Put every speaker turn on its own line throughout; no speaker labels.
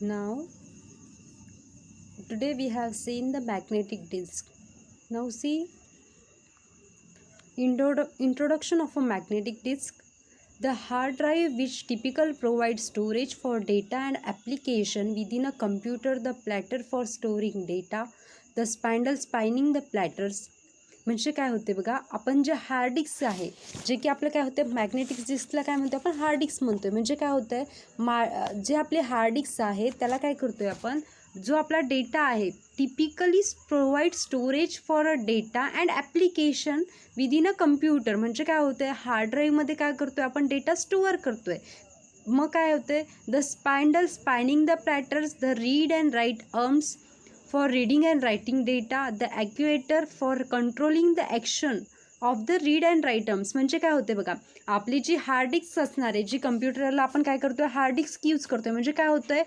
Now, today we have seen the magnetic disk. Now see, introduction of a magnetic disk. The hard drive, which typically provides storage for data and application within a computer, the platter for storing data, the spindle spinning the platters. म्हणजे काय होते बघा, आपण जे hard disk आहे, जे की आपलं काय होतं मॅग्नेटिक डिस्कला काय म्हणतो आपण हार्ड डिस्क म्हणतोय. म्हणजे काय होतं जे आपले हार्ड डिस्क आहे त्याला काय करतोय आपण, जो आपला डेटा आहे typically provide storage for a data and application within a computer. म्हणजे काय होतं आहे, हार्ड ड्राईव्हमध्ये काय करतोय आपण डेटा स्टोअर करतोय. मग काय होतंय, the spindle spinning the platters, the read and write arms for reading and writing data, the actuator for controlling the action of the read and write arms. म्हणजे काय होते बघा, आपली जी हार्ड डिस्क असणार आहे, जी कम्प्युटरला आपण काय करतोय हार्ड डिस्क यूज करतोय. म्हणजे काय होतंय,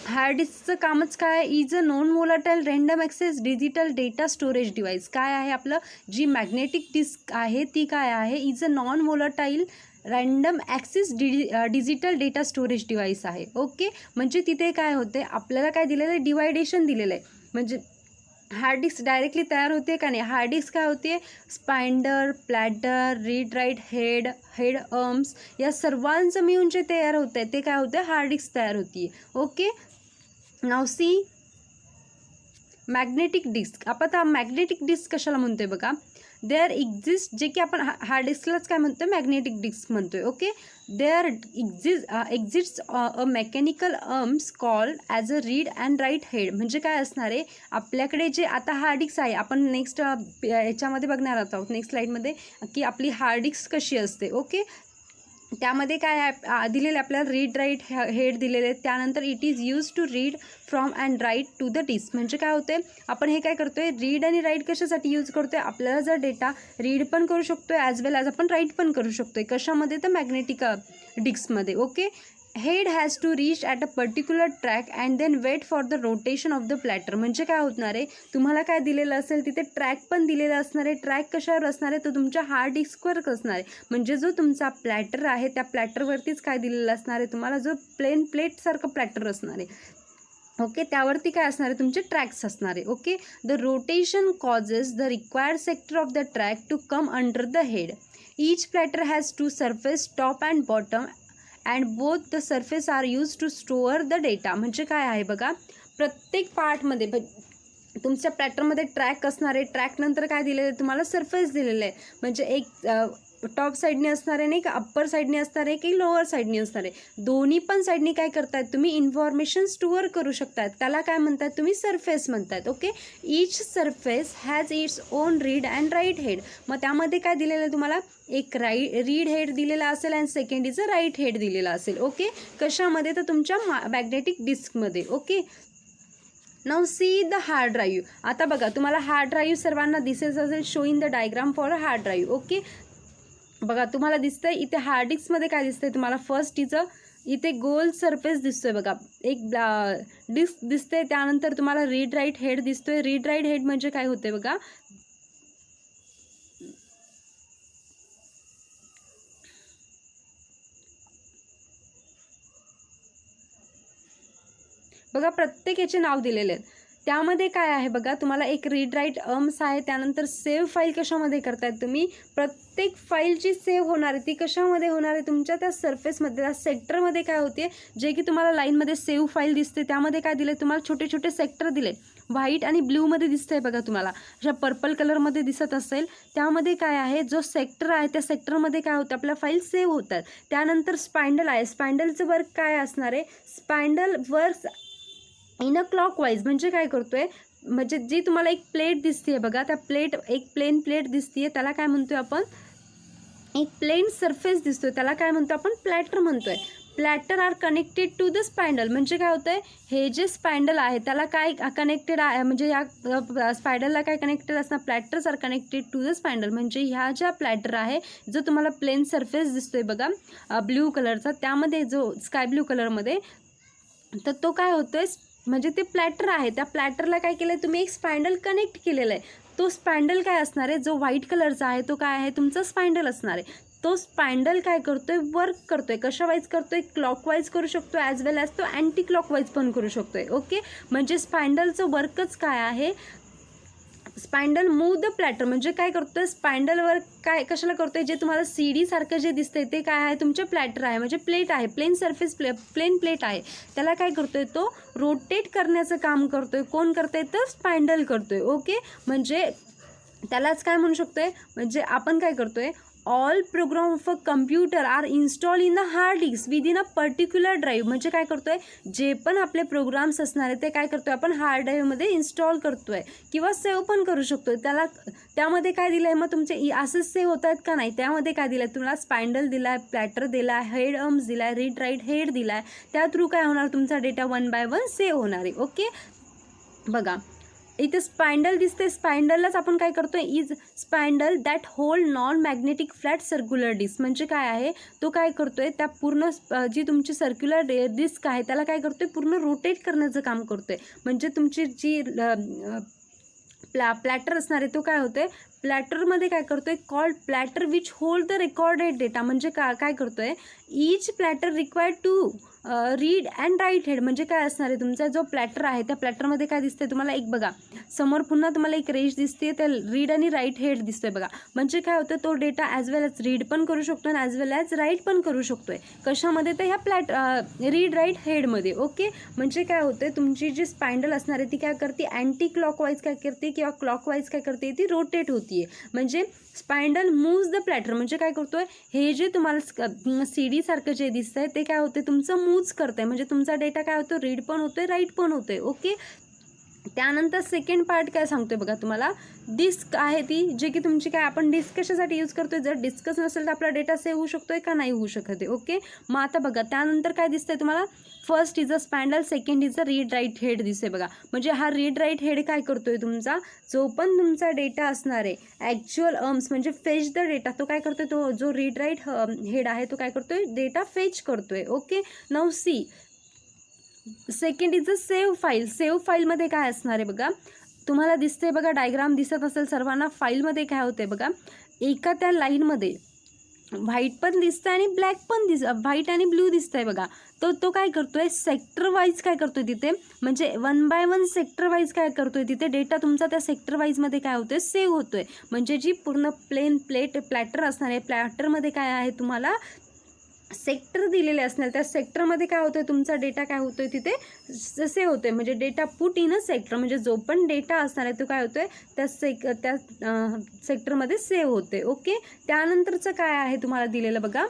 हार्ड डिस्कचं कामच काय, is a non volatile random access digital data storage device. काय आहे आपलं, जी मॅग्नेटिक डिस्क आहे ती काय आहे, is a non volatile random access digital data storage device आहे. ओके, म्हणजे तिथे काय होते, आपल्याला काय दिलेलं आहे, डिवायडेशन दिलेलं आहे. म्हणजे हार्ड डिस्क डायरेक्टली तयार होते का नाही, हार्ड डिस्क काय होते, spindle, platter, read write head, head arms या सर्वांचं मिळून जे तयार होतं आहे ते काय होतं, हार्ड डिस्क तयार होती. Okay, now C magnetic disk. आपण मॅग्नेटिक डिस्क कशाला म्हणतोय बघा, देअर एक्झिस्ट, जे की आपण हार्ड डिस्कलाच काय म्हणतोय मॅग्नेटिक डिस्क म्हणतोय. Okay, there exist a mechanical arms called as a read and write head. म्हणजे काय असणार आहे, आपल्याकडे जे आता हार्ड डिस्क आहे, आपण नेक्स्ट याच्यामध्ये बघणार आहोत नेक्स्ट स्लाईडमध्ये की आपली हार्ड डिस्क कशी असते. ओके, त्यामध्ये काय दिलेले आपल्याला रीड राईट हेड दिलेले आहेत. त्यानंतर it is use to read from and write to the disk. म्हणजे काय होते, आपण हे काय करतोय, रीड आणि राईट कशासाठी यूज करतोय, आपल्याला जर डेटा रीड पण करू शकतोय ॲज वेल ॲज आपण राईट पण करू शकतोय. कशामध्ये, तर मॅग्नेटिक डिस्कमध्ये. Okay, head has to reach at a particular track and then wait for the rotation of the platter. म्हणजे काय होणार आहे, तुम्हाला काय दिलेलं असेल तिथे ट्रॅक पण दिलेला असणार आहे. ट्रॅक कशावर असणार आहे, तर तुमच्या हार्ड डिस्कवर असणार आहे. म्हणजे जो तुमचा प्लॅटर आहे त्या प्लॅटरवरतीच काय दिलेलं असणार आहे, तुम्हाला जो प्लेन प्लेटसारखं प्लॅटर असणार आहे. ओके, त्यावरती काय असणार आहे, तुमचे ट्रॅक्स असणार आहे. Okay, the rotation causes the required sector of the track to come under the head. Each platter has two surface top and bottom and both the surface are use to store the data. म्हणजे काय आहे बघा, प्रत्येक पार्टमध्ये तुमच्या प्लॅटरमध्ये track असणार आहे. ट्रॅकनंतर काय दिलेलं आहे, तुम्हाला सरफेस दिलेलं आहे. म्हणजे एक टॉप साईडने असणार आहे नाही का, अप्पर साईडने असणार आहे की लोअर साईडने असणार आहे. दोन्ही पण साईडने काय करतायत, तुम्ही इन्फॉर्मेशन स्टोअर करू शकतात. त्याला काय म्हणतात, तुम्ही सरफेस म्हणतात. Okay, each surface has its own read and write head. मग त्यामध्ये काय दिलेलं आहे तुम्हाला, एक रीड हेड दिलेला असेल and second is a write head दिलेला असेल. ओके, कशामध्ये, तर तुमच्या मॅग्नेटिक डिस्कमध्ये. Okay, now see the hard drive. आता बघा, तुम्हाला हार्ड ड्राईव्ह सर्वांना दिसेल असेल, show in the diagram for a hard drive. Okay, बघा तुम्हाला दिसतंय इथे हार्ड डिस्कमध्ये काय दिसतंय तुम्हाला, फर्स्ट इथे गोल सरफेस दिसतोय बघा, एक डिस्क दिसते. त्यानंतर तुम्हाला रीड राईट हेड दिसतोय. रीड राईट हेड म्हणजे काय होते बघा, बघा प्रत्येक याचे नाव दिलेले आहेत. त्यामध्ये काय आहे बघा, तुम्हाला एक रीड राईट आर्म्स आहे. त्यानंतर सेव्ह फाईल कशामध्ये करतायत तुम्ही, प्रत्येक फाईल जी सेव्ह होणार आहे ती कशामध्ये होणार आहे, तुमच्या त्या सरफेसमध्ये, त्या सेक्टरमध्ये काय होते, जे की तुम्हाला लाईनमध्ये सेव्ह फाईल दिसते. त्यामध्ये काय दिले तुम्हाला, छोटे छोटे सेक्टर दिले. व्हाईट आणि ब्ल्यूमध्ये दिसतंय बघा, तुम्हाला अशा पर्पल कलरमध्ये दिसत असेल. त्यामध्ये काय आहे, जो सेक्टर आहे त्या सेक्टरमध्ये काय होतं, आपल्या फाईल सेव्ह होतात. त्यानंतर स्पाइंडल आहे. स्पाइंडलचं वर्क काय असणार आहे, spindle works in a clockwise. म्हणजे काय करतोय, म्हणजे जी तुम्हाला एक प्लेट दिसते बघा, त्या एक प्लेन प्लेट दिसते, त्याला काय म्हणतोय आपण, एक प्लेन सरफेस दिसतोय, त्याला काय म्हणतो आपण, प्लॅटर म्हणतोय. Platter are connected to the spindle. म्हणजे काय होतंय, हे जे स्पाइंडल आहे त्याला काय कनेक्टेड आहे, म्हणजे या स्पाइंडलला काय कनेक्टेड असणार, platters are connected to the spindle. म्हणजे ह्या ज्या प्लॅटर आहे, जो तुम्हाला प्लेन सरफेस दिसतोय बघा ब्ल्यू कलरचा, त्यामध्ये जो स्काय ब्ल्यू कलरमध्ये, तर तो काय होतोय, म्हणजे ते प्लॅटर आहे, त्या प्लॅटरला काय केलं तुम्ही, एक स्पाइंडल कनेक्ट केलेला आहे. तो स्पाइंडल काय असणार आहे, जो व्हाईट कलरचा आहे तो काय आहे, तुमचा स्पाइंडल असणार आहे. तो स्पाइंडल काय करतोय, वर्क करतोय. कशावाईज करतोय, क्लॉकवाईज करू शकतो ॲज वेल ॲज तो अँटी क्लॉकवाईज पण करू शकतोय. ओके, म्हणजे स्पाइंडलचं वर्कच काय आहे, स्पाइंडल मूव द प्लॅटर. म्हणजे काय करतोय स्पाइंडलवर, काय कशाला करतोय, जे तुम्हाला CD सारखं जे दिसतंय ते काय आहे, तुमचे प्लॅटर आहे, म्हणजे प्लेट आहे, प्लेन सरफेस प्लेन प्लेट आहे. त्याला काय करतोय, तो रोटेट करण्याचं काम करतोय. कोण करतोय, तर स्पाइंडल करतोय. ओके, म्हणजे त्यालाच काय म्हणू शकतोय, म्हणजे आपण काय करतोय, all program of a computer are install in the hard disk within a particular drive. म्हणजे काय करतोय, जे पण आपले प्रोग्राम्स असणार आहे ते काय करतोय आपण हार्ड ड्राईव्हमध्ये इन्स्टॉल करतोय किंवा सेव्ह पण करू शकतोय. त्यामध्ये काय दिलं आहे, मग तुमचे असंच सेव्ह होत आहेत का, नाही. त्यामध्ये काय दिलं आहे, तुम्हाला स्पाइंडल दिला आहे, प्लॅटर दिला आहे, हेड आर्म्स दिला आहे, रीड राईट हेड दिला आहे. त्या थ्रू काय होणार, तुमचा डेटा 1 बाय 1 सेव्ह होणार आहे. ओके, बघा इथे स्पाइंडल दिसते. स्पाइंडललाच आपण काय करतोय, is spindle that hold non magnetic flat circular disk. म्हणजे काय आहे, तो काय करतोय, त्या पूर्ण जी तुमची सर्क्युलर डिस्क आहे त्याला काय करतोय, पूर्ण रोटेट करण्याचं काम करतोय. म्हणजे तुमची जी प्लॅटर असणार आहे तो काय होतोय, प्लॅटरमध्ये काय करतोय, called platter which hold the recorded data. म्हणजे काय करतोय, each platter required to read and write head. म्हणजे काय असणार आहे, तुमचा जो प्लॅटर आहे त्या प्लॅटरमध्ये काय दिसतंय तुम्हाला, एक बघा समोर पुन्हा तुम्हाला एक रेश दिसते, त्या रीड आणि राईट हेड दिसतोय बघा. म्हणजे काय होतं, तो data as well as read पण करू शकतो आणि ॲज वेल ॲज राईट पण करू शकतोय. कशामध्ये, तर ह्या रीड राईट हेडमध्ये. ओके, म्हणजे काय होतं, तुमची जी स्पाइंडल असणार आहे ती काय करते, अँटी क्लॉकवाईज काय करते किंवा क्लॉकवाईज काय करते, ती रोटेट होतीये. म्हणजे स्पाइंडल मूव्स द प्लॅटर. म्हणजे काय करतोय, हे जे तुम्हाला CD सारखं जे दिसतंय ते काय होते, तुमचं मूव्स करतंय. म्हणजे तुमचा डेटा काय होतो, रीड पण होतोय, राईट पण होतोय. ओके, त्यानंतर सेकंड पार्ट काय सांगतोय बघा तुम्हाला, डिस्क आहे ती, जे की तुमची काय, आपण डिस्क कशासाठी यूज करतोय, जर डिस्कच नसेल तर आपला डेटा सेव्ह होऊ शकतोय का, नाही होऊ शकत आहे. ओके, मग आता बघा त्यानंतर काय दिसतंय तुम्हाला, first is a spindle, second is a read write head दिसतंय बघा. म्हणजे हा रीड राईट हेड काय करतोय, तुमचा जो पण तुमचा डेटा असणार आहे, ॲक्च्युअल आर्म्स म्हणजे फेच द डेटा, तो काय करतोय, तो जो रीड राईट हेड आहे तो काय करतोय, डेटा फेच करतोय. Okay, now see second is a save file. Save फाईलमध्ये काय असणार आहे बघा, तुम्हाला दिसते बघा, डायग्राम दिसत असेल सर्वांना. फाईलमध्ये काय होते बघा, एका त्या लाईनमध्ये व्हाईट पण दिसतंय आणि ब्लॅक पण व्हाईट आणि ब्ल्यू दिसतंय बघा. तो काय करतोय, सेक्टर वाईज काय करतोय तिथे, म्हणजे 1 बाय 1 सेक्टर वाईज काय करतोय, तिथे डेटा तुमचा त्या सेक्टर वाईजमध्ये काय होतोय, सेव्ह होतोय. म्हणजे जी पूर्ण प्लेन प्लॅटर असणार आहे, प्लॅटरमध्ये काय आहे, तुम्हाला सेक्टर दिलेले असणार, त्या सेक्टरमध्ये काय होतंय, तुमचा डेटा काय होतोय, तिथे सेव्ह होतोय. म्हणजे data put in a sector, म्हणजे जो पण डेटा असणार आहे तो काय होतोय, त्या सेक्टरमध्ये सेव्ह होते. ओके, त्यानंतरचं काय आहे तुम्हाला दिलेलं बघा,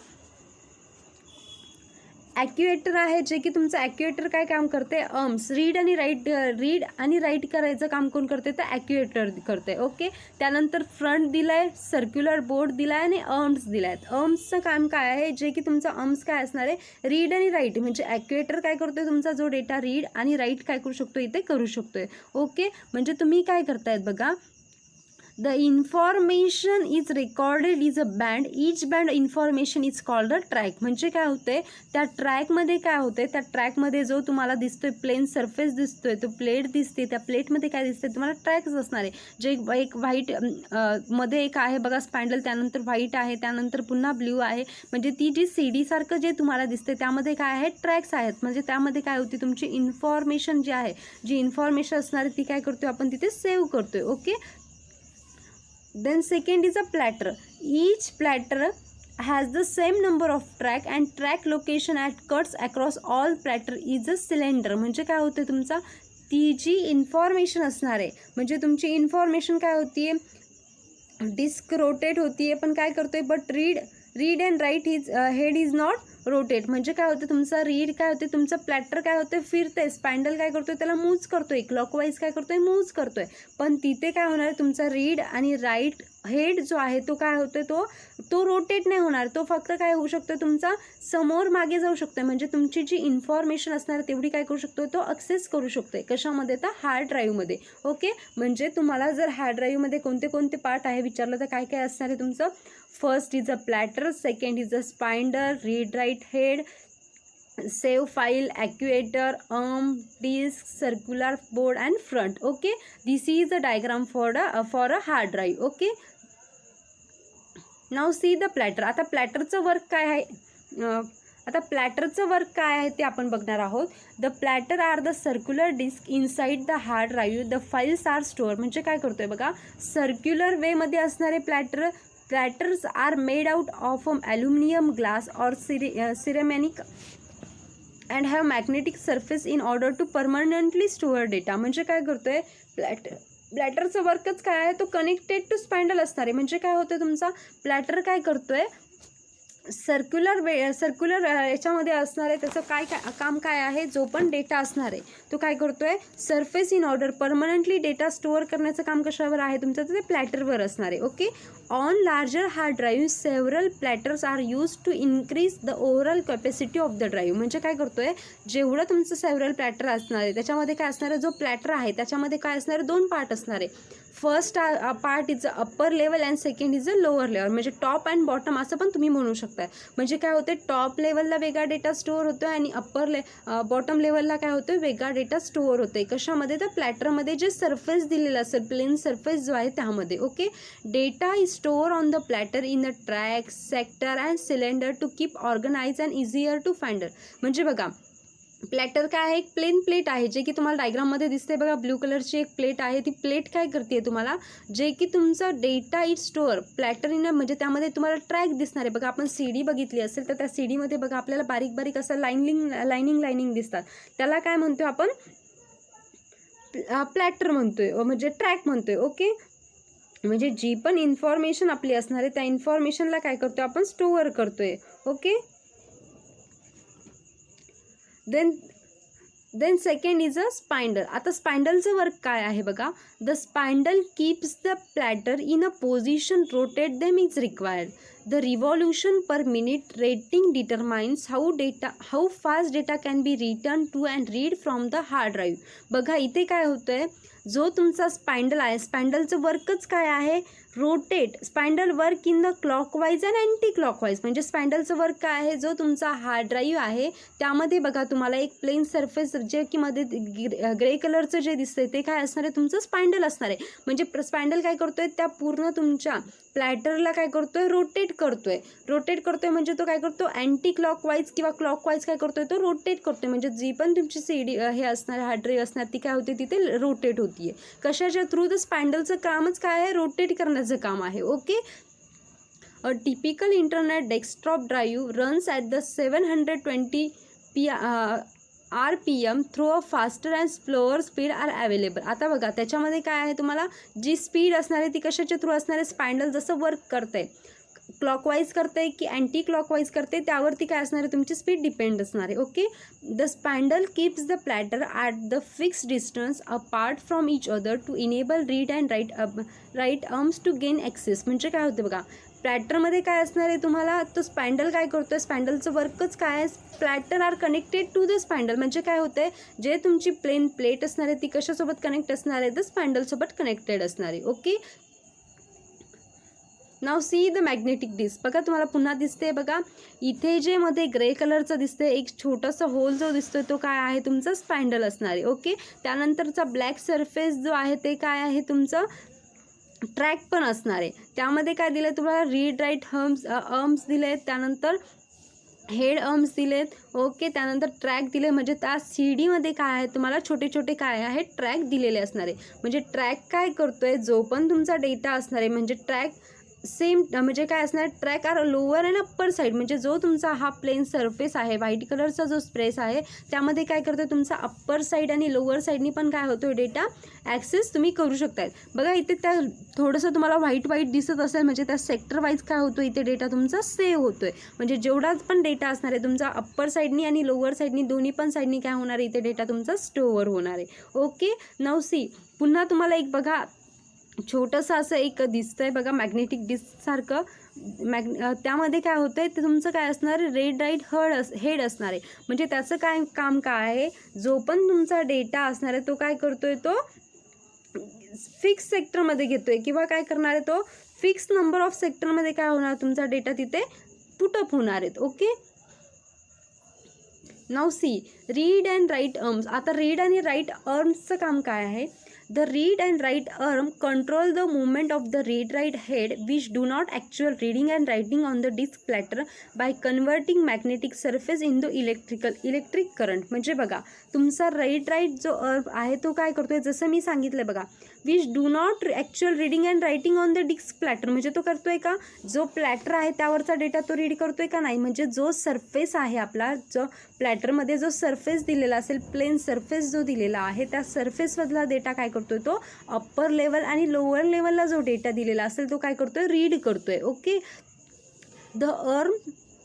ॲक्युएटर आहे, जे की तुमचं ॲक्युएटर काय काम करते, आर्म्स रीड आणि राईट करायचं काम कोण करते, तर ॲक्युएटर करते. ओके, त्यानंतर फ्रंट दिलाय, सर्क्युलर बोर्ड दिलाय आणि आर्म्स दिलाय. आर्म्सचं काम काय आहे, जे की तुमचा आर्म्स काय असणार आहे, रीड आणि राईट. म्हणजे ॲक्युएटर काय करतोय, तुमचा जो डेटा रीड आणि राईट काय करू शकतो, इथे करू शकतोय. ओके, म्हणजे तुम्ही काय करतायत बघा, the information is recorded is a band, each band information is called a track. म्हणजे काय होते, त्या ट्रॅकमध्ये काय होते, त्या ट्रॅकमध्ये जो तुम्हाला दिसतोय प्लेन सरफेस दिसतोय, तो प्लेट दिसते, त्या प्लेटमध्ये काय दिसते तुम्हाला, ट्रॅक्स असणार आहे. जे एक व्हाईट मध्ये एक आहे बघा स्पाइंडल, त्यानंतर व्हाईट आहे, त्यानंतर पुन्हा ब्ल्यू आहे. म्हणजे ती जी CD सारखं जे तुम्हाला दिसते त्यामध्ये काय आहे, ट्रॅक्स आहेत. म्हणजे त्यामध्ये काय होते, तुमची इन्फॉर्मेशन जी आहे, जी इन्फॉर्मेशन असणार आहे ती काय करतोय आपण तिथे सेव्ह करतोय. Okay, then second is a platter. Each platter has the same number of track and track location at cuts across all platter is a cylinder. म्हणजे काय होते, तुमचा ती जी इन्फॉर्मेशन असणार आहे, म्हणजे तुमची इन्फॉर्मेशन काय होतीये, डिस्क रोटेट होतीये, पण काय करतोय, but read and write head is not rotate. म्हणजे काय होतं, तुमचा रीड काय होते, तुमचं प्लॅटर काय होते, फिरते, स्पाइंडल काय करतोय, त्याला मूव्ज करतोय, क्लॉकवाईज काय करतोय, मूव्ज करतोय. पण तिथे काय होणार आहे, तुमचा रीड आणि राईट हेड जो आहे तो काय होतोय, तो रोटेट नाही होणार. तो फक्त काय होऊ शकतो, तुमचा समोर मागे जाऊ शकतोय. म्हणजे तुमची जी इन्फॉर्मेशन असणार तेवढी काय करू शकतो, तो ॲक्सेस करू शकतोय. कशामध्ये, तर हार्ड ड्राईव्हमध्ये. ओके, म्हणजे तुम्हाला जर हार्ड ड्राईव्हमध्ये कोणते कोणते पार्ट आहे विचारलं तर काय काय असणार आहे तुमचं, first is a platter, second is a spindle, read write head, save file, actuator, arm, disk, circular board and front. Okay, this is a diagram for a hard drive. Okay, now see the platter. आता प्लॅटरचं work काय आहे, आता प्लॅटरचं work काय आहे ते आपण बघणार आहोत. The platter are the circular disk inside the hard drive, the files are store. म्हणजे काय करतोय बघा, सर्क्युलर वेमध्ये असणारे platters are made out of aluminium, glass और ceramic and have magnetic surface in order to permanently store data. म्हणजे काय करतोय, प्लॅटरचं वर्कच काय आहे, तो कनेक्टेड टू स्पॅन्डल असणार आहे. म्हणजे काय होतं, तुमचा प्लॅटर काय करतोय, सर्क्युलर याच्यामध्ये असणार आहे. त्याचं काम काय आहे, जो पण डेटा असणार आहे तो काय करतोय, surface in order, permanently data store करण्याचं काम कशावर आहे तुमचं, तर ते प्लॅटरवर असणार आहे. Okay. On larger hard drive several platters are use to increase the overall capacity of the drive. म्हणजे काय करतोय, जेवढं तुमचं सेव्हरल प्लॅटर असणार आहे त्याच्यामध्ये काय असणार आहे, जो प्लॅटर आहे त्याच्यामध्ये काय असणार आहे, 2 पार्ट असणार आहे. First part is a upper level and second is a lower level. म्हणजे टॉप अँड बॉटम असं पण तुम्ही म्हणू शकता. म्हणजे काय होतं, टॉप लेवलला वेगळा डेटा स्टोअर होतो आणि बॉटम लेवलला काय होतं, वेगळा डेटा स्टोअर होतं. कशामध्ये, तर प्लॅटरमध्ये जे सरफेस दिलेलं असेल, प्लेन सरफेस जो आहे त्यामध्ये. Okay. Data is store on the platter in the track, sector and cylinder to keep organise and easier to finder. म्हणजे बघा, प्लॅटर काय आहे, एक प्लेन प्लेट आहे, जे की तुम्हाला डायग्राममध्ये दिसते बघा, ब्ल्यू कलरची एक प्लेट आहे. ती प्लेट काय करते तुम्हाला, जे की तुमचा data is store platter in, म्हणजे त्यामध्ये तुम्हाला ट्रॅक दिसणार आहे. बघा, आपण सीडी बघितली असेल तर त्या सीडीमध्ये बघा आपल्याला बारीक बारीक असं लाईनिंग दिसतात. त्याला काय म्हणतो आपण, प्लॅटर म्हणतोय, म्हणजे ट्रॅक म्हणतोय. ओके. म्हणजे जी पण इन्फॉर्मेशन आपली असणार आहे त्या इन्फॉर्मेशनला काय करतोय आपण, स्टोअर करतोय. Okay. Then second is a spindle. आता स्पाइंडलचं वर्क काय आहे बघा, the spindle keeps the platter in a position, rotate them is required. The revolution per minute rating determines how fast data can be return to and read from the hard drive. बघा इथे काय होतंय, जो तुमचा spindle आहे, स्पाइंडलचं वर्कच काय आहे, rotate. Spindle work in the clockwise and anti clockwise. म्हणजे स्पाइंडलचं वर्क काय आहे, जो तुमचा हार्ड ड्राईव्ह आहे त्यामध्ये बघा तुम्हाला एक प्लेन सरफेस, जे की मध्ये ग्रे कलरचं जे दिसतंय ते काय असणार आहे, तुमचं स्पाइंडल असणार आहे. म्हणजे स्पाइंडल काय करतोय, त्या पूर्ण तुमच्या प्लॅटरला काय करतोय, रोटेट करतोय. म्हणजे तो काय करतो, अँटी क्लॉकवाईज किंवा क्लॉकवाईज काय करतोय, तो रोटेट करतोय. म्हणजे जी पण तुमची सीडी हे असणार, हार्ड ड्राईव्ह असणार, ती काय होते, तिथे रोटेट होतीये. कशाच्या थ्रू, तर स्पाइंडलचं कामच काय आहे, रोटेट करण्याचं काम आहे. Okay. A typical internet desktop drive runs at the 720 RPM through a faster and slower speed are available. आता बघा त्याच्यामध्ये काय आहे, तुम्हाला जी स्पीड असणार आहे ती कशाच्या थ्रू असणार आहे, स्पाइंडल जसं वर्क करतंय, क्लॉकवाईज करते की अँटी क्लॉकवाईज करते त्यावरती काय असणार आहे, तुमची स्पीड डिपेंड असणार आहे. Okay. The spindle keeps the platter at the fixed distance apart from each other to enable read and write arms to gain access. म्हणजे काय होतं बघा, प्लॅटरमध्ये काय असणार आहे तुम्हाला, तो स्पाइंडल काय करतोय, स्पाइंडलचं वर्कच काय आहे, platter are connected to the spindle. म्हणजे काय होतंय, जे तुमची प्लेन प्लेट असणार आहे ती कशासोबत कनेक्ट असणार आहे, तर स्पाइंडलसोबत कनेक्टेड असणार आहे. Okay. Now see the magnetic disk. बघा तुम्हाला पुन्हा दिसते बघा, इथे जे मध्ये ग्रे कलरचं दिसतंय एक छोटासा होल जो दिसतोय तो काय आहे, तुमचा स्पाइंडल असणार आहे. ओके. त्यानंतरचा ब्लॅक सरफेस जो आहे ते काय आहे, तुमचं ट्रॅक पण असणार आहे. त्यामध्ये काय दिलं तुम्हाला, रीड राईट आर्म्स दिलेत, त्यानंतर हेड आर्म्स दिलेत. ओके. त्यानंतर ट्रॅक दिले. म्हणजे त्या सीडीमध्ये काय आहे, तुम्हाला छोटे छोटे काय आहे, ट्रॅक दिलेले असणार आहे. म्हणजे ट्रॅक काय करतोय, जो पण तुमचा डेटा असणार आहे, म्हणजे ट्रॅक सेम, म्हणजे काय असणार, track are lower and upper side. म्हणजे जो तुमचा हा प्लेन सरफेस आहे, व्हाईट कलरचा जो स्पेस आहे त्यामध्ये काय करतोय, तुमचा अप्पर साईड आणि लोअर साईडनी पण काय होतोय, डेटा ॲक्सेस तुम्ही करू शकताय. बघा इथे त्या थोडंसं तुम्हाला व्हाईट दिसत असेल, म्हणजे त्या सेक्टर वाईज काय होतो, इथे डेटा तुमचा सेव्ह होतोय. म्हणजे जेवढाच पण डेटा असणार आहे तुमचा अप्पर साईडनी आणि लोअर साईडनी दोन्ही पण साईडनी काय होणार आहे, इथे डेटा तुमचा स्टोअर होणार आहे. ओके. नाऊ सी, पुन्हा तुम्हाला एक बघा छोटंसं असं एक दिसतंय बघा, मॅग्नेटिक डिस्कसारखं. त्यामध्ये काय होतं आहे, ते तुमचं काय असणार, रेड राईट हेड असणार आहे. म्हणजे त्याचं काय काम काय आहे, जो पण तुमचा डेटा असणार आहे तो काय करतोय, तो फिक्स सेक्टरमध्ये घेतोय किंवा काय करणार आहे, तो फिक्स नंबर ऑफ सेक्टरमध्ये काय होणार, तुमचा डेटा तिथे पुटअप होणार आहेत. Okay. Now see read and write arms. आता रीड आणि राईट आर्म्सचं काम काय आहे, the read and write arm control the movement of the read write head which do not actual reading and writing on the disk platter by converting magnetic surface in the electric current. म्हणजे बघा तुमचा right जो arm आहे तो काय करतोय, जसं मी सांगितलं बघा, which do not actual reading and writing on the disk platter, म्हणजे तो करतोय का, जो प्लॅटर आहे त्यावरचा डेटा तो रीड करतोय का नाही. म्हणजे जो सरफेस आहे आपला, जो प्लॅटरमध्ये जो सरफेस दिलेला असेल, प्लेन सरफेस जो दिलेला आहे, त्या सरफेसमधला डेटा काय करतोय, तो अप्पर लेवल आणि लोअर लेवलला जो डेटा दिलेला असेल तो काय करतोय, रीड करतोय. Okay. The arm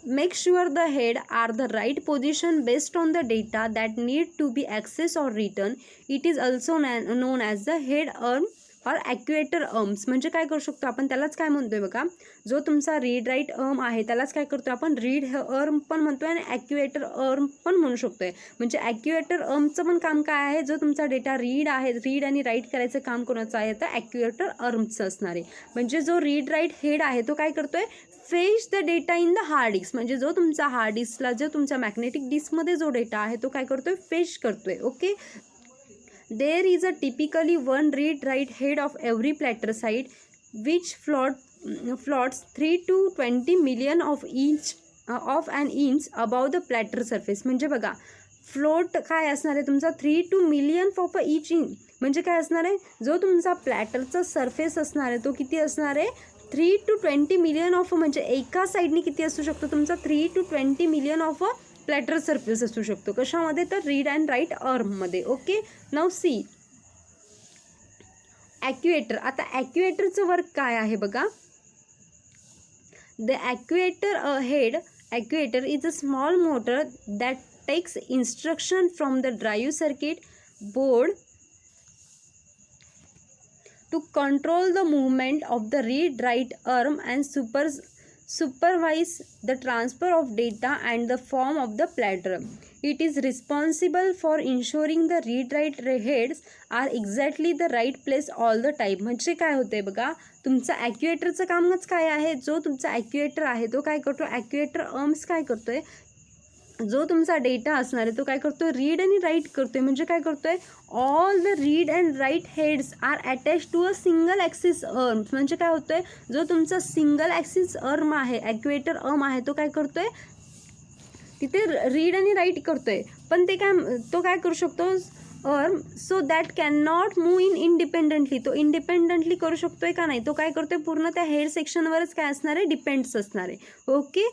make sure the head are the right position based on the data that need to be accessed or written. It is also known as the head arm or actuator arms. म्हणजे काय करू शकतो आपण, त्यालाच काय म्हणतोय बघा, जो तुमचा रीड राईट आर्म आहे त्यालाच काय करतोय आपण, रीड आर्म पण म्हणतोय आणि ॲक्युएटर आर्म पण म्हणू शकतोय. म्हणजे ॲक्युएटर आर्मचं पण काम काय आहे, जो तुमचा डेटा रीड आहे, रीड आणि राईट करायचं काम कोणाचं आहे, तर ॲक्युएटर आर्मचं असणार आहे. म्हणजे जो रीड राईट हेड आहे तो काय करतोय, fetch the data in the hard disk. म्हणजे जो तुमचा हार्ड डिस्कला, जो तुमच्या मॅग्नेटिक डिस्कमध्ये जो डेटा आहे तो काय करतोय, फेच करतोय. Okay. There is a typically one read write head of every platter side which floats 3 to 20 million of an inch above the platter surface. म्हणजे बघा फ्लोट काय असणार आहे तुमचा, 3 to million of each inch. म्हणजे काय असणार आहे, जो तुमचा प्लॅटरचा सरफेस असणार आहे तो किती असणार आहे, 3 to 20 मिलियन ऑफ. म्हणजे एका साईडने किती असू शकतो तुमचा, 3 to 20 million of platter surface असू शकतो. कशामध्ये, तर रीड अँड राईट आर्ममध्ये. ओके. Now see actuator. आता ॲक्युएटरचं वर्क काय आहे बघा. The actuator is a small motor that takes instruction from the drive circuit board to control the movement of the read-write arm and supervise the transfer of data and the form of the platter. It is responsible for ensuring the read-write heads are exactly the right place all the time. म्हणजे काय होते बघा, तुमचा ॲक्युएटरचं कामच काय आहे, जो तुमचा ॲक्युएटर आहे तो काय करतो, ॲक्युएटर आर्म्स काय करतोय, जो तुमचा डेटा असणार आहे तो काय करतोय, रीड आणि राईट करतोय. म्हणजे काय करतोय, all the read and write heads are attach to a single axis arm. म्हणजे काय होतंय, जो तुमचा सिंगल ॲक्सिस आर्म आहे, ॲक्युएटर आर्म आहे, तो काय करतोय, तिथे रीड आणि राईट करतोय. पण ते काय, तो काय करू शकतो arm, so that can not move independently. तो इंडिपेंडंटली करू शकतोय का नाही, तो काय करतोय, पूर्ण त्या हेड सेक्शनवरच काय असणार आहे, डिपेंड्स असणार आहे. Okay.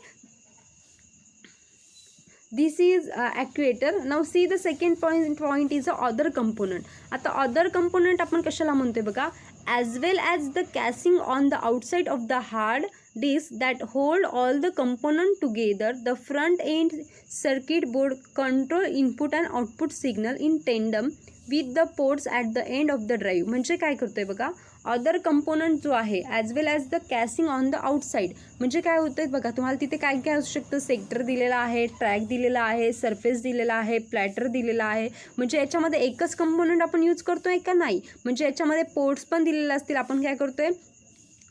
This is actuator. Now see the second point is a other component. आता other component आपण कशाला म्हणतोय बघा, as well as the casing on the outside of the hard disk that hold all the component together. The front end circuit board control input and output signal in tandem with the ports at the end of the drive. म्हणजे काय करतोय बघा, other component जो आहे as well as the casing on the outside. म्हणजे काय होतंय बघा, तुम्हाला तिथे काय काय असू शकतं, सेक्टर दिलेला आहे, ट्रॅक दिलेला आहे, सरफेस दिलेला आहे, प्लॅटर दिलेला आहे. म्हणजे याच्यामध्ये एकच कंपोनंट आपण यूज करतोय का नाही, म्हणजे याच्यामध्ये पोर्ट्स पण दिलेले असतील, आपण काय करतोय,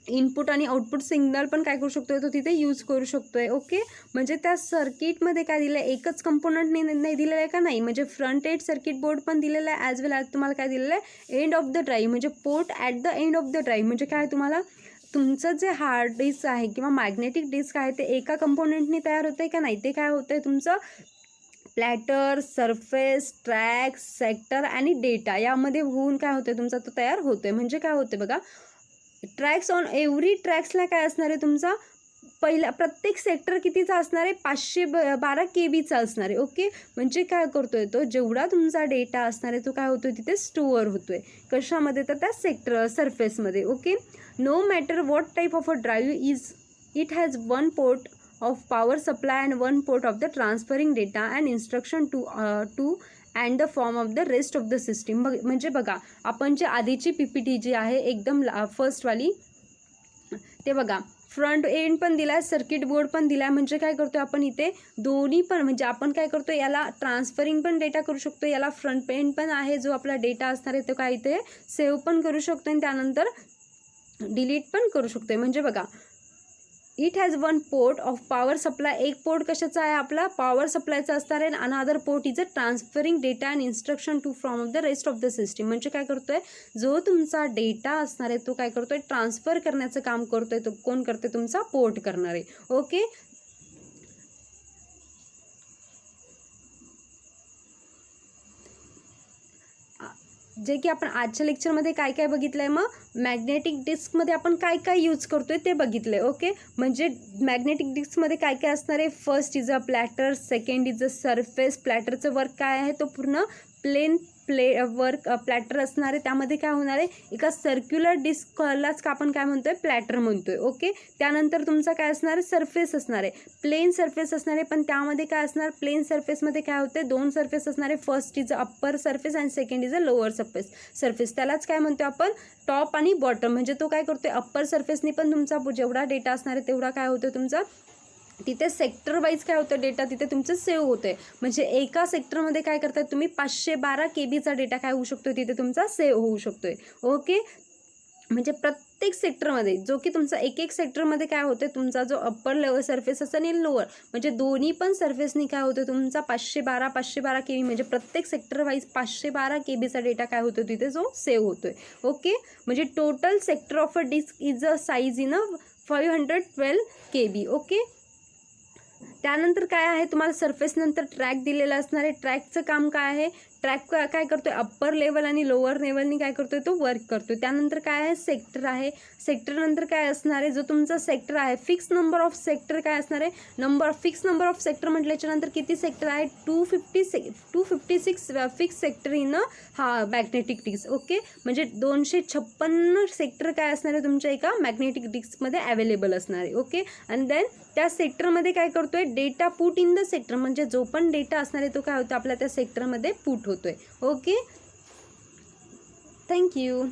इनपुट आणि आउटपुट सिग्नल पण काय करू शकतोय, तो तिथे यूज करू शकतोय. ओके. म्हणजे त्या सर्किटमध्ये काय दिलं आहे, एकच कंपोनंट नाही दिलेलं आहे का नाही, म्हणजे फ्रंट एंड सर्किट बोर्ड पण दिलेला आहे, ॲज वेल ॲज तुम्हाला काय दिलेलं आहे, एंड ऑफ द ड्राईव्ह, म्हणजे port at the end of the drive. म्हणजे काय, तुम्हाला तुमचं जे हार्ड डिस्क आहे किंवा मॅग्नेटिक डिस्क आहे ते एका कंपोनंटने तयार होतं आहे का नाही, ते काय होतं आहे, तुमचं प्लॅटर, सरफेस, ट्रॅक, सेक्टर आणि डेटा यामध्ये होऊन काय होतं आहे, तुमचा तो तयार होतो आहे. म्हणजे काय होतं बघा, ट्रॅक्स ऑन एव्हरी ट्रॅक्सला काय असणार आहे, तुमचा पहिला प्रत्येक सेक्टर कितीचा असणार आहे, 512 KB असणार आहे. ओके. म्हणजे काय करतोय, तो जेवढा तुमचा डेटा असणार आहे तो काय होतोय, तिथे स्टोअर होतोय. कशामध्ये, तर त्या सेक्टर सरफेसमध्ये. Okay. No matter what type of a drive is, it has one port of power supply and one port of the transferring data and instruction to and the form of the rest of the system. म्हणजे बघा, आपण जे आधीची PPT जी आहे एकदम फर्स्टवाली, ते बघा front end पण दिला आहे, सर्किट बोर्ड पण दिला आहे. म्हणजे काय करतो आपण इथे दोन्ही पण, म्हणजे आपण काय करतो, याला ट्रान्सफरिंग पण डेटा करू शकतो, याला फ्रंट एंड पण आहे, जो आपला डेटा असणार आहे तो काय इथे सेव्ह पण करू शकतो आणि त्यानंतर डिलीट पण करू शकतो. म्हणजे बघा, it has one port of power supply. एक पोर्ट कशाचा आहे आपला, पॉवर सप्लायचा असणार आहे. Another port is a transferring data and instruction to from of the rest of the system. म्हणजे काय करतोय, जो तुमचा डेटा असणार आहे तो काय करतोय, ट्रान्सफर करण्याचं काम करतोय. तो कोण करतोय, तुमचा पोर्ट करणार आहे. ओके. जे की आपण आजच्या लेक्चरमध्ये काय काय बघितलं आहे, मग मॅग्नेटिक डिस्कमध्ये आपण काय काय यूज करतो आहे ते बघितलं आहे. ओके. म्हणजे मॅग्नेटिक डिस्कमध्ये काय काय असणार आहे, first is a platter, second is a surface. प्लॅटरचं वर्क काय आहे, तो पूर्ण प्लेन वर्क प्लॅटर असणार आहे. त्यामध्ये काय होणार आहे, एका सर्क्युलर डिस्कलाच का आपण काय म्हणतोय, प्लॅटर म्हणतोय. ओके. त्यानंतर तुमचा काय असणार आहे, सरफेस असणार आहे, प्लेन सरफेस असणार आहे. पण त्यामध्ये काय असणार, प्लेन सरफेसमध्ये काय होते, दोन सरफेस असणार आहे. First is upper surface and second is a lower surface. त्यालाच काय म्हणतो आपण, टॉप आणि बॉटम. म्हणजे तो काय करतोय, अप्पर सरफेसनी पण तुमचा जेवढा डेटा असणार आहे तेवढा काय होतो तुमचा, तिथे सेक्टर वाईज काय होतं, डेटा तिथे तुमचं सेव्ह होतं आहे. म्हणजे एका सेक्टरमध्ये काय करताय तुम्ही, 512 KB डेटा काय होऊ शकतो, तिथे तुमचा सेव्ह होऊ शकतोय. ओके. म्हणजे प्रत्येक सेक्टरमध्ये जो की तुमचा एक सेक्टरमध्ये काय होतं, तुमचा जो अप्पर लेवल सरफेस असतो आणि लोअर, म्हणजे दोन्ही पण सरफेसनी काय होतं, तुमचा 512 KB. म्हणजे प्रत्येक सेक्टर वाईज 512 KB डेटा काय होतो, तिथे जो सेव्ह होतोय. ओके. म्हणजे total sector of a disk is a size in a 512 KB. Okay. त्यानंतर काय आहे, तुम्हाला सरफेस नंतर ट्रॅक दिलेला असणार आहे. ट्रॅकचं काम काय आहे, ट्रॅक काय करतोय, अप्पर लेवल आणि लोअर लेवलनी काय करतोय, तो वर्क करतोय. त्यानंतर काय आहे, सेक्टर आहे. सेक्टर नंतर काय असणार आहे, जो तुमचा सेक्टर आहे, फिक्स नंबर ऑफ सेक्टर काय असणार आहे, फिक्स नंबर ऑफ सेक्टर म्हटल्याच्या नंतर किती सेक्टर आहे, 256 फिक्स सेक्टर इन हा मॅग्नेटिक डिस्क. ओके. म्हणजे 256 सेक्टर काय असणार आहे, तुमच्या एका मॅग्नेटिक डिस्कमध्ये अवेलेबल असणार आहे. ओके. आणि देन त्या सेक्टरमध्ये काय करतोय, data put in the sector. म्हणजे जो पण डेटा असणार आहे तो काय होतो, आपल्या त्या सेक्टरमध्ये पुट होतोय. ओके. थँक्यू.